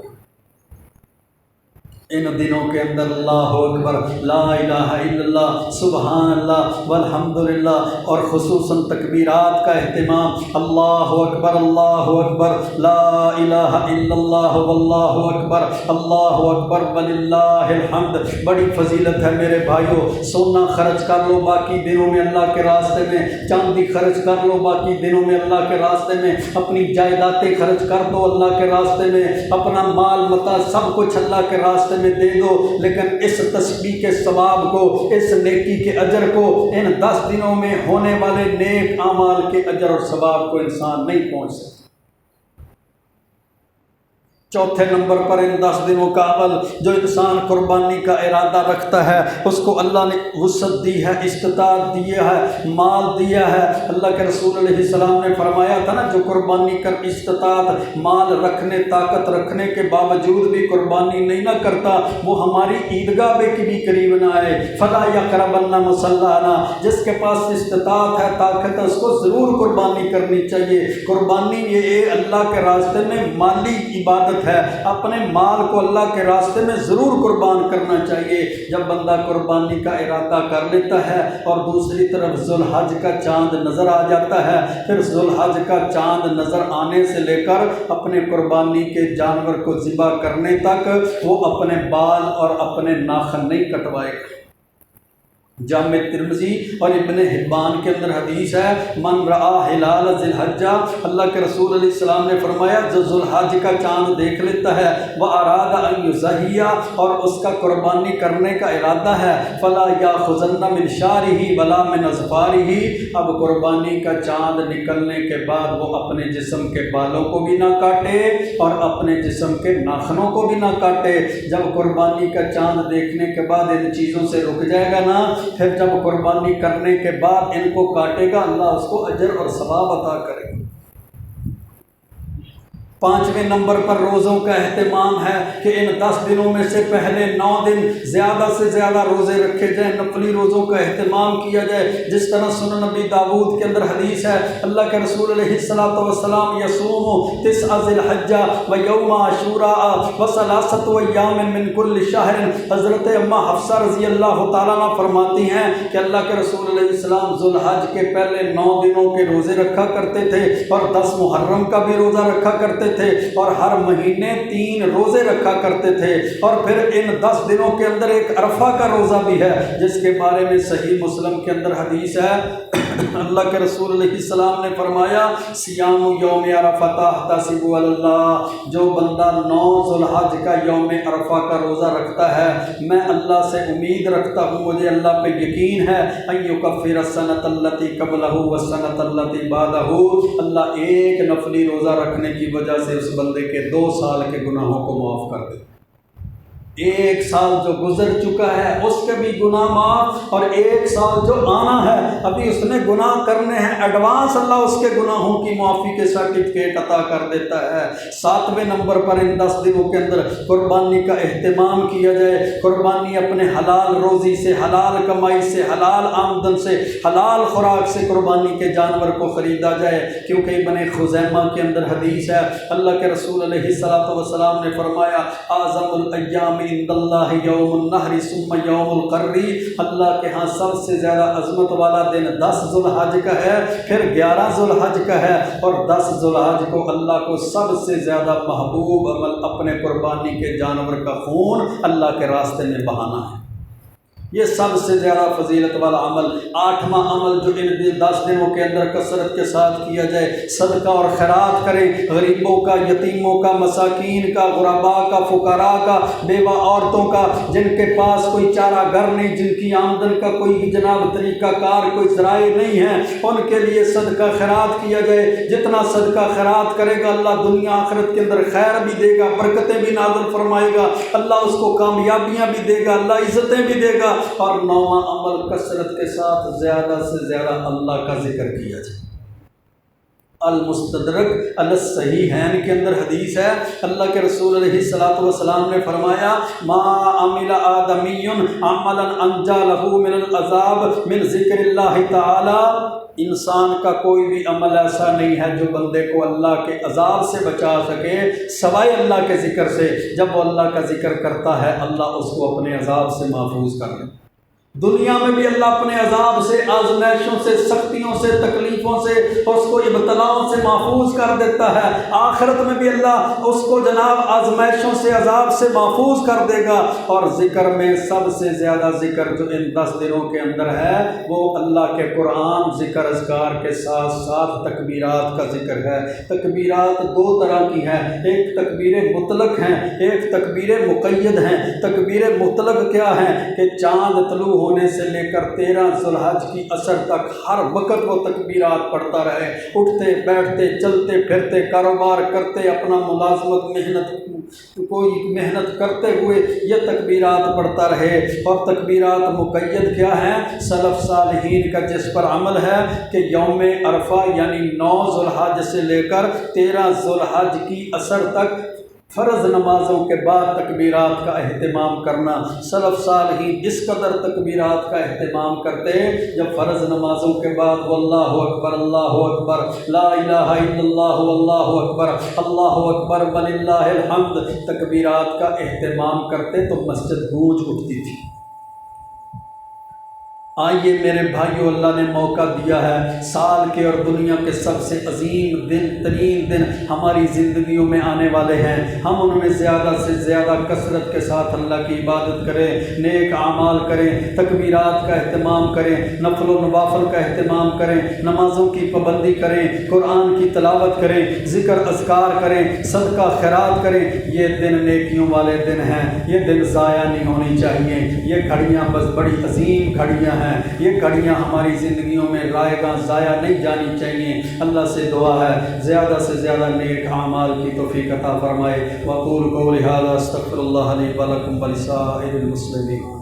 ان دنوں کے اندر اللہ اکبر، لا الہ الا اللہ، سبحان اللہ والحمدللہ اور خصوصاً تکبیرات کا اہتمام، اللہ اکبر، اللہ اکبر، لا الہ الا اللہ واللہ اکبر، اللہ اکبر وللہ الحمد، بڑی فضیلت ہے میرے بھائیو۔ سونا خرچ کر لو باقی دنوں میں اللہ کے راستے میں، چاندی خرچ کر لو باقی دنوں میں اللہ کے راستے میں، اپنی جائیدادیں خرچ کر دو اللہ کے راستے میں، اپنا مال متا سب کچھ اللہ کے راستے میں دے دو، لیکن اس تسبیح کے ثواب کو، اس نیکی کے اجر کو، ان 10 دنوں میں ہونے والے نیک اعمال کے اجر اور ثواب کو انسان نہیں پہنچ سکتا۔ چوتھے نمبر پر ان 10 دنوں کا عمل جو انسان قربانی کا ارادہ رکھتا ہے اس کو اللہ نے وسعت دی ہے، استطاعت دی ہے، مال دیا ہے۔ اللہ کے رسول علیہ السلام نے فرمایا تھا نا جو قربانی کر استطاعت، مال رکھنے، طاقت رکھنے کے باوجود بھی قربانی نہیں نہ کرتا وہ ہماری عیدگاہ کے بھی قریب نہ آئے۔ فلا یقربن مصلانا، جس کے پاس استطاعت ہے، طاقت ہے، اس کو ضرور قربانی کرنی چاہیے۔ قربانی یہ اللہ کے راستے میں مالی عبادت ہے، اپنے مال کو اللہ کے راستے میں ضرور قربان کرنا چاہیے۔ جب بندہ قربانی کا ارادہ کر لیتا ہے اور دوسری طرف ذوالحج کا چاند نظر آ جاتا ہے، پھر ذوالحج کا چاند نظر آنے سے لے کر اپنے قربانی کے جانور کو ذبح کرنے تک وہ اپنے بال اور اپنے ناخن نہیں کٹوائے گا۔ جامع ترمذی اور ابن حبان کے اندر حدیث ہے، من رآ ہلال ذی الحجہ، اللہ کے رسول علیہ السلام نے فرمایا جو ذو الحج کا چاند دیکھ لیتا ہے وہ اراد ان یضحیہ، اور اس کا قربانی کرنے کا ارادہ ہے، فلا یاخذن من شعرہ ولا من اظفارہ، اب قربانی کا چاند نکلنے کے بعد وہ اپنے جسم کے بالوں کو بھی نہ کاٹے اور اپنے جسم کے ناخنوں کو بھی نہ کاٹے۔ جب قربانی کا چاند دیکھنے کے بعد ان چیزوں سے رک جائے گا نا، پھر جب قربانی کرنے کے بعد ان کو کاٹے گا، اللہ اس کو اجر اور ثواب عطا کرے گا۔ 5ویں نمبر پر روزوں کا اہتمام ہے کہ ان 10 دنوں میں سے پہلے 9 دن زیادہ سے زیادہ روزے رکھے جائیں، نفلی روزوں کا اہتمام کیا جائے، جس طرح سنن نبی داؤد کے اندر حدیث ہے، اللہ کے رسول علیہ السلام یصوم 9 ذی الحجہ و یوم عاشوراء و 3 ایام من کل شہر۔ حضرت اماں حفصہ رضی اللہ تعالیٰ عنہ فرماتی ہیں کہ اللہ کے رسول علیہ السلام ذو الحج کے پہلے 9 دنوں کے روزے رکھا کرتے تھے اور 10 محرم کا بھی روزہ رکھا کرتے تھے اور ہر مہینے 3 روزے رکھا کرتے تھے، اور پھر ان 10 دنوں کے اندر ایک عرفہ کا روزہ بھی ہے جس کے بارے میں صحیح مسلم کے اندر حدیث ہے، اللہ کے رسول علیہ السلام نے فرمایا سیام یوم عرفہ احتسب علی اللہ، جو بندہ 9 ذو الحج کا یوم عرفہ کا روزہ رکھتا ہے، میں اللہ سے امید رکھتا ہوں، مجھے اللہ پہ یقین ہے، ان یکفر السنۃ التی قبلہ والسنۃ التی بعدہ، اللہ ایک نفلی روزہ رکھنے کی وجہ سے اس بندے کے 2 سال کے گناہوں کو معاف کر دے۔ 1 سال جو گزر چکا ہے اس کے بھی گناہ معاف، اور 1 سال جو آنا ہے ابھی اس نے گناہ کرنے ہیں، ایڈوانس اللہ اس کے گناہوں کی معافی کے سرٹیفکیٹ عطا کر دیتا ہے۔ 7ویں نمبر پر ان 10 دنوں کے اندر قربانی کا اہتمام کیا جائے، قربانی اپنے حلال روزی سے، حلال کمائی سے، حلال آمدن سے، حلال خوراک سے قربانی کے جانور کو خریدا جائے، کیونکہ ابن خزیمہ کے اندر حدیث ہے، اللہ کے رسول علیہ السلام نے فرمایا اعظم الایام عند اللہ یوم النحر ثم یوم القر، اللہ کے ہاں سب سے زیادہ عظمت والا دن 10 ذو الحج کا ہے، پھر 11 ذو الحج کا ہے، اور 10 ذو الحج کو اللہ کو سب سے زیادہ محبوب عمل اپنے قربانی کے جانور کا خون اللہ کے راستے میں بہانا ہے، یہ سب سے زیادہ فضیلت والا عمل۔ 8واں عمل جو ان 10 دنوں کے اندر کثرت کے ساتھ کیا جائے، صدقہ اور خیرات کریں، غریبوں کا، یتیموں کا، مساکین کا، غرباء کا، فقراء کا، بیوہ عورتوں کا، جن کے پاس کوئی چارہ گر نہیں، جن کی آمدن کا کوئی جناب طریقہ کار، کوئی ذرائع نہیں ہے، ان کے لیے صدقہ خیرات کیا جائے۔ جتنا صدقہ خیرات کرے گا اللہ دنیا آخرت کے اندر خیر بھی دے گا، برکتیں بھی نازل فرمائے گا، اللہ اس کو کامیابیاں بھی دے گا، اللہ عزتیں بھی دے گا۔ اور 9واں عمل کثرت کے ساتھ زیادہ سے زیادہ اللہ کا ذکر کیا جائے۔ المستدرک علی الصحیحین کے اندر حدیث ہے، اللہ کے رسول علیہ السلام نے فرمایا ما عمل آدمی عملا انجا لہ من العذاب من ذکر اللہ تعالی، انسان کا کوئی بھی عمل ایسا نہیں ہے جو بندے کو اللہ کے عذاب سے بچا سکے سوائے اللہ کے ذکر سے۔ جب وہ اللہ کا ذکر کرتا ہے اللہ اس کو اپنے عذاب سے محفوظ کر لے، دنیا میں بھی اللہ اپنے عذاب سے، آزمائشوں سے، سختیوں سے، تکلیفوں سے، اس کو ابتلاؤں سے محفوظ کر دیتا ہے، آخرت میں بھی اللہ اس کو جناب آزمائشوں سے، عذاب سے محفوظ کر دے گا۔ اور ذکر میں سب سے زیادہ ذکر جو ان 10 دنوں کے اندر ہے وہ اللہ کے قرآن ذکر اذکار کے ساتھ ساتھ تکبیرات کا ذکر ہے۔ تکبیرات 2 طرح کی ہیں، ایک تکبیر مطلق ہیں، ایک تکبیر مقید ہیں۔ تکبیر مطلق کیا ہے کہ چاند طلوع ہونے سے لے کر 13 ذو الحج کی عصر تک ہر وقت وہ تکبیرات پڑھتا رہے، اٹھتے بیٹھتے چلتے پھرتے کاروبار کرتے اپنا ملازمت محنت کرتے ہوئے یہ تکبیرات پڑھتا رہے۔ اور تکبیرات مقید کیا ہیں؟ سلف صالحین کا جس پر عمل ہے کہ یوم عرفہ یعنی 9 ذو الحج سے لے کر 13 ذو الحج کی عصر تک فرض نمازوں کے بعد تکبیرات کا اہتمام کرنا۔ سلف صالحین اس قدر تکبیرات کا اہتمام کرتے جب فرض نمازوں کے بعد واللہ اکبر اللہ اکبر لا الہ الا اللہ واللہ اکبر اللہ اکبر وللہ الحمد تکبیرات کا اہتمام کرتے تو مسجد گونج اٹھتی تھی۔ آئیے میرے بھائیو، اللہ نے موقع دیا ہے، سال کے اور دنیا کے سب سے عظیم ترین دن ہماری زندگیوں میں آنے والے ہیں۔ ہم ان میں زیادہ سے زیادہ کثرت کے ساتھ اللہ کی عبادت کریں، نیک اعمال کریں، تکبیرات کا اہتمام کریں، نفل و نوافل کا اہتمام کریں، نمازوں کی پابندی کریں، قرآن کی تلاوت کریں، ذکر اذکار کریں، صدقہ خیرات کریں۔ یہ دن نیکیوں والے دن ہیں، یہ دن ضائع نہیں ہونی چاہیے۔ یہ گھڑیاں بس بڑی عظیم گھڑیاں ہیں، یہ گھڑیاں ہماری زندگیوں میں رائے گاں ضائع نہیں جانی چاہیے۔ اللہ سے دعا ہے زیادہ سے زیادہ نیک اعمال کی توفیق عطا فرمائے۔ وقول قولی ھذا استغفر اللہ لی ولکم ولسائر المسلمین۔